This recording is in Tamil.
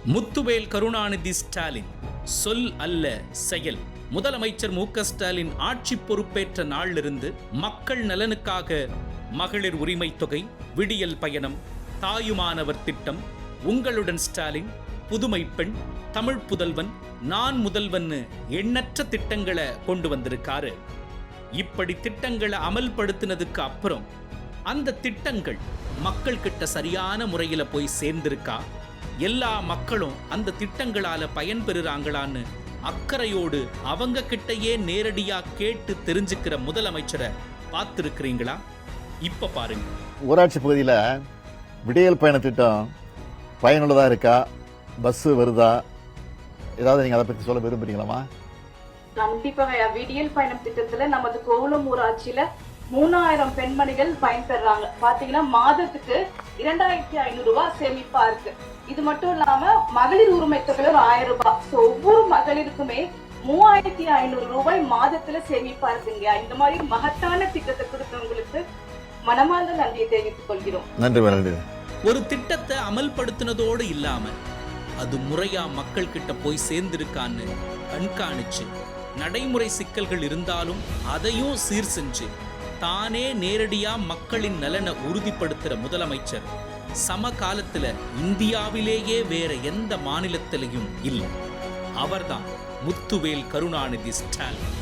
முத்துவேல் கருணாநிதி ஸ்டாலின் சொல் அல்ல செயல். முதலமைச்சர் மு.க. ஸ்டாலின் ஆட்சி பொறுப்பேற்ற நாளிலிருந்து மக்கள் நலனுக்காக மகளிர் உரிமை தொகை, விடியல் பயணம், தாயுமானவர் திட்டம், உங்களுடன் ஸ்டாலின், புதுமை பெண், தமிழ் புதல்வன், நான் முதல்வன்னு எண்ணற்ற திட்டங்களை கொண்டு வந்திருக்காரு. இப்படி திட்டங்களை அமல்படுத்தினதுக்கு அப்புறம் அந்த திட்டங்கள் மக்கள் கிட்ட சரியான முறையில போய் சேர்ந்திருக்கா, எல்லா மக்களும் அந்த திட்டங்களால பயன்பெறுறாங்களான்னு அக்கறையோடு அவங்க கிட்டயே நேரடியா கேட்டு தெரிஞ்சுக்கிற முதலமைச்சரை பார்த்திருக்கிறீங்களா? இப்ப பாருங்க. ஊராட்சி பகுதியில் விடியல் பயண திட்டம் பயனுள்ளதா இருக்கா? பஸ் வருதா? ஏதாவது நீங்க அதை பத்தி சொல்ல விரும்புறீங்களாமா? கண்டிப்பாக விடியல் பயணம் திட்டத்துல நமது கோவளம் ஊராட்சியில 3000 பெண்மணிகள் பயன்பெறாங்க. பாத்தீங்கன்னா மாதத்துக்கு 2500 ரூபாய் சேமிப்பா இருக்கு. இது மட்டும் இல்லாம மகளிர் உரிமை தொகை ஒரு 1000 ரூபாய். ஒவ்வொரு மகளிருக்குமே 3500 ரூபாய் மாதத்துல சேமிப்பா இருக்குங்க. இந்த மாதிரி மகத்தான திட்டத்தை கொடுத்தவங்களுக்கு மனமார்ந்த நன்றியை தெரிவித்துக் கொள்கிறோம். நன்றி. ஒரு திட்டத்தை அமல்படுத்தினதோடு இல்லாம அது முறையா மக்கள் கிட்ட போய் சேர்ந்திருக்கான்னு கண்காணிச்சு, நடைமுறை சிக்கல்கள் இருந்தாலும் அதையும் சீர் செஞ்சு தானே நேரடியா மக்களின் நலனை உறுதிப்படுத்துற முதலமைச்சர் சமகாலத்துல இந்தியாவிலேயே வேற எந்த மாநிலத்திலையும் இல்லை. அவர்தான் முத்துவேல் கருணாநிதி ஸ்டாலின்.